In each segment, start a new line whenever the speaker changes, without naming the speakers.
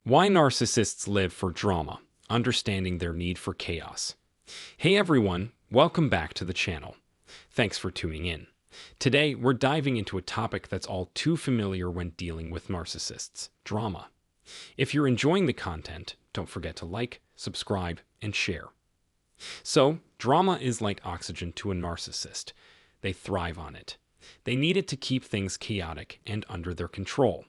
Why narcissists live for drama, understanding their need for chaos. Hey everyone, welcome back to the channel. Thanks for tuning in. Today, we're diving into a topic that's all too familiar when dealing with narcissists, drama. If you're enjoying the content, don't forget to like, subscribe, and share. So, drama is like oxygen to a narcissist. They thrive on it. They need it to keep things chaotic and under their control.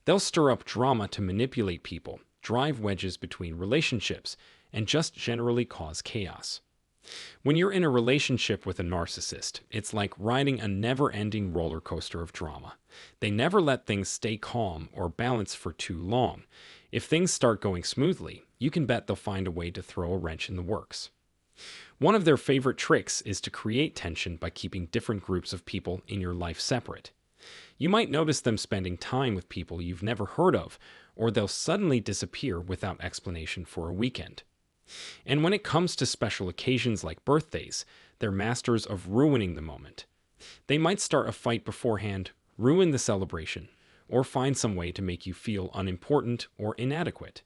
They'll stir up drama to manipulate people, drive wedges between relationships, and just generally cause chaos. When you're in a relationship with a narcissist, it's like riding a never-ending roller coaster of drama. They never let things stay calm or balanced for too long. If things start going smoothly, you can bet they'll find a way to throw a wrench in the works. One of their favorite tricks is to create tension by keeping different groups of people in your life separate. You might notice them spending time with people you've never heard of, or they'll suddenly disappear without explanation for a weekend. And when it comes to special occasions like birthdays, they're masters of ruining the moment. They might start a fight beforehand, ruin the celebration, or find some way to make you feel unimportant or inadequate.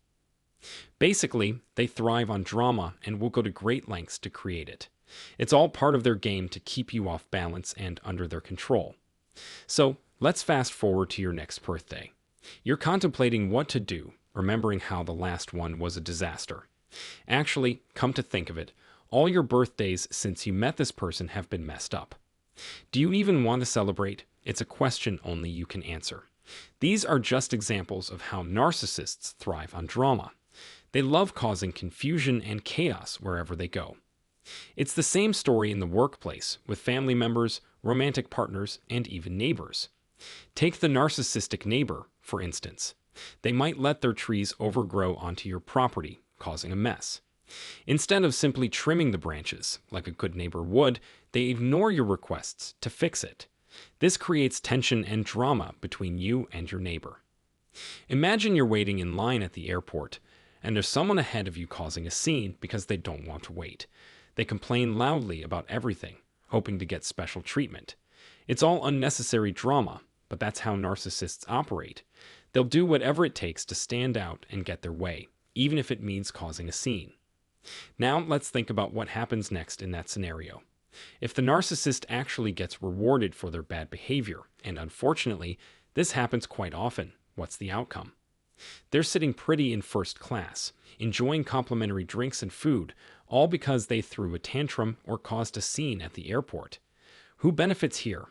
Basically, they thrive on drama and will go to great lengths to create it. It's all part of their game to keep you off balance and under their control. So, let's fast forward to your next birthday. You're contemplating what to do, remembering how the last one was a disaster. Actually, come to think of it, all your birthdays since you met this person have been messed up. Do you even want to celebrate? It's a question only you can answer. These are just examples of how narcissists thrive on drama. They love causing confusion and chaos wherever they go. It's the same story in the workplace, with family members, romantic partners, and even neighbors. Take the narcissistic neighbor, for instance. They might let their trees overgrow onto your property, causing a mess. Instead of simply trimming the branches, like a good neighbor would, they ignore your requests to fix it. This creates tension and drama between you and your neighbor. Imagine you're waiting in line at the airport, and there's someone ahead of you causing a scene because they don't want to wait. They complain loudly about everything, hoping to get special treatment. It's all unnecessary drama, but that's how narcissists operate. They'll do whatever it takes to stand out and get their way, even if it means causing a scene. Now let's think about what happens next in that scenario. If the narcissist actually gets rewarded for their bad behavior, and unfortunately, this happens quite often, what's the outcome? They're sitting pretty in first class, enjoying complimentary drinks and food, all because they threw a tantrum or caused a scene at the airport. Who benefits here?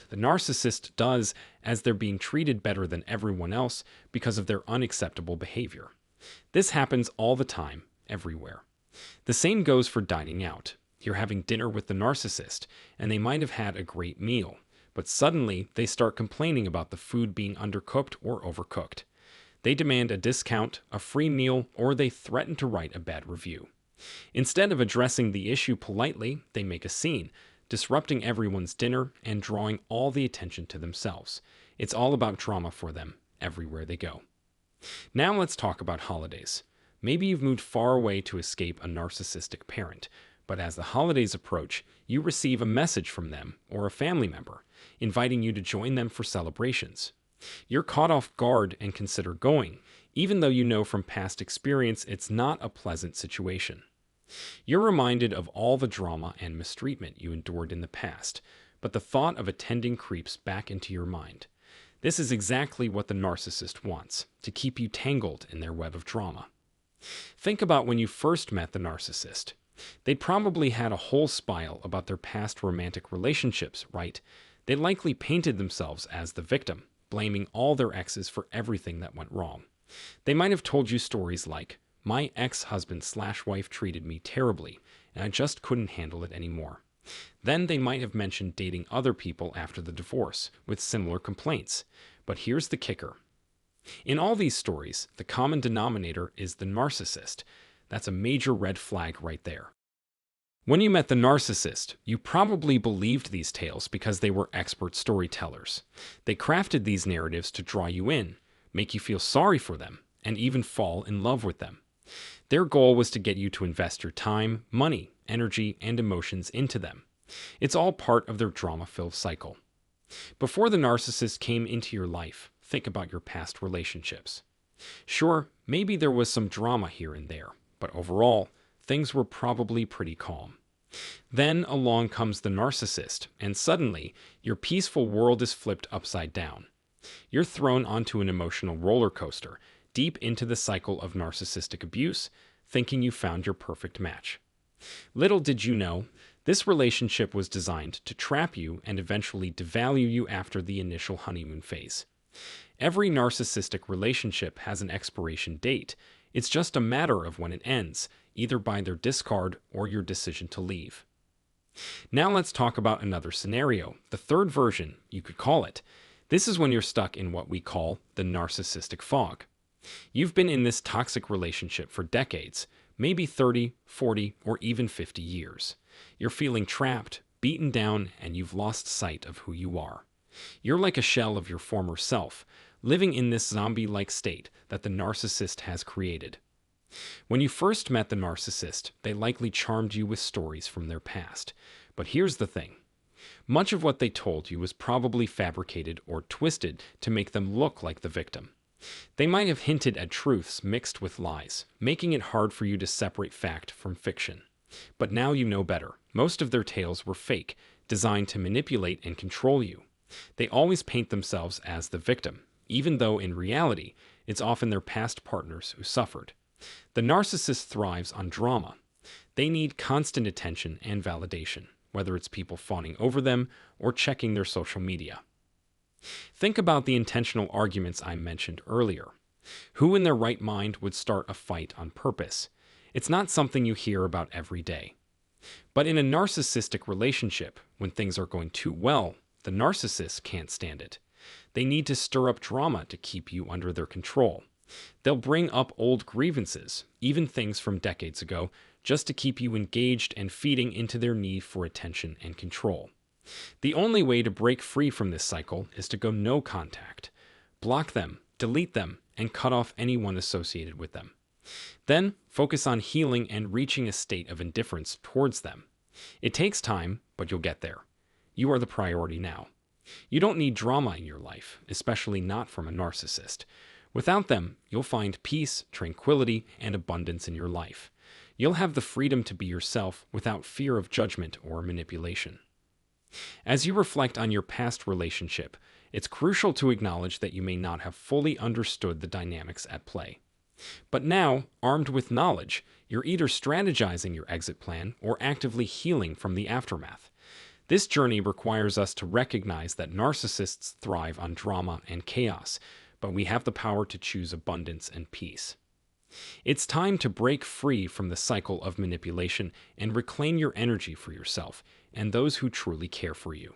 The narcissist does, as they're being treated better than everyone else because of their unacceptable behavior. This happens all the time, everywhere. The same goes for dining out. You're having dinner with the narcissist, and they might have had a great meal, but suddenly they start complaining about the food being undercooked or overcooked. They demand a discount, a free meal, or they threaten to write a bad review. Instead of addressing the issue politely, they make a scene, disrupting everyone's dinner and drawing all the attention to themselves. It's all about drama for them, everywhere they go. Now let's talk about holidays. Maybe you've moved far away to escape a narcissistic parent, but as the holidays approach, you receive a message from them or a family member, inviting you to join them for celebrations. You're caught off guard and consider going, even though you know from past experience it's not a pleasant situation. You're reminded of all the drama and mistreatment you endured in the past, but the thought of attending creeps back into your mind. This is exactly what the narcissist wants, to keep you tangled in their web of drama. Think about when you first met the narcissist. They probably had a whole spiel about their past romantic relationships, right? They likely painted themselves as the victim, blaming all their exes for everything that went wrong. They might have told you stories like, "My ex-husband/wife treated me terribly, and I just couldn't handle it anymore." Then they might have mentioned dating other people after the divorce with similar complaints. But here's the kicker. In all these stories, the common denominator is the narcissist. That's a major red flag right there. When you met the narcissist, you probably believed these tales because they were expert storytellers. They crafted these narratives to draw you in, make you feel sorry for them, and even fall in love with them. Their goal was to get you to invest your time, money, energy, and emotions into them. It's all part of their drama-filled cycle. Before the narcissist came into your life, think about your past relationships. Sure, maybe there was some drama here and there, but overall, things were probably pretty calm. Then along comes the narcissist, and suddenly, your peaceful world is flipped upside down. You're thrown onto an emotional roller coaster, deep into the cycle of narcissistic abuse, thinking you found your perfect match. Little did you know, this relationship was designed to trap you and eventually devalue you after the initial honeymoon phase. Every narcissistic relationship has an expiration date. It's just a matter of when it ends, either by their discard or your decision to leave. Now let's talk about another scenario, the third version, you could call it. This is when you're stuck in what we call the narcissistic fog. You've been in this toxic relationship for decades, maybe 30, 40, or even 50 years. You're feeling trapped, beaten down, and you've lost sight of who you are. You're like a shell of your former self, living in this zombie-like state that the narcissist has created. When you first met the narcissist, they likely charmed you with stories from their past. But here's the thing. Much of what they told you was probably fabricated or twisted to make them look like the victim. They might have hinted at truths mixed with lies, making it hard for you to separate fact from fiction. But now you know better. Most of their tales were fake, designed to manipulate and control you. They always paint themselves as the victim, even though in reality, it's often their past partners who suffered. The narcissist thrives on drama. They need constant attention and validation, whether it's people fawning over them or checking their social media. Think about the intentional arguments I mentioned earlier. Who in their right mind would start a fight on purpose? It's not something you hear about every day. But in a narcissistic relationship, when things are going too well, the narcissist can't stand it. They need to stir up drama to keep you under their control. They'll bring up old grievances, even things from decades ago, just to keep you engaged and feeding into their need for attention and control. The only way to break free from this cycle is to go no contact. Block them, delete them, and cut off anyone associated with them. Then focus on healing and reaching a state of indifference towards them. It takes time, but you'll get there. You are the priority now. You don't need drama in your life, especially not from a narcissist. Without them, you'll find peace, tranquility, and abundance in your life. You'll have the freedom to be yourself without fear of judgment or manipulation. As you reflect on your past relationship, it's crucial to acknowledge that you may not have fully understood the dynamics at play. But now, armed with knowledge, you're either strategizing your exit plan or actively healing from the aftermath. This journey requires us to recognize that narcissists thrive on drama and chaos, but we have the power to choose abundance and peace. It's time to break free from the cycle of manipulation and reclaim your energy for yourself and those who truly care for you.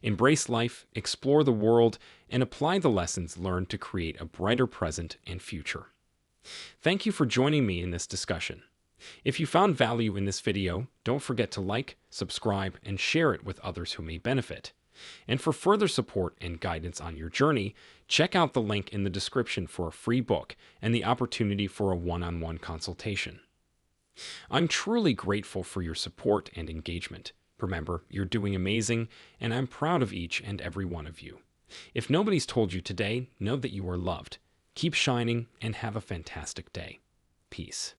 Embrace life, explore the world, and apply the lessons learned to create a brighter present and future. Thank you for joining me in this discussion. If you found value in this video, don't forget to like, subscribe, and share it with others who may benefit. And for further support and guidance on your journey, check out the link in the description for a free book and the opportunity for a one-on-one consultation. I'm truly grateful for your support and engagement. Remember, you're doing amazing, and I'm proud of each and every one of you. If nobody's told you today, know that you are loved. Keep shining and have a fantastic day. Peace.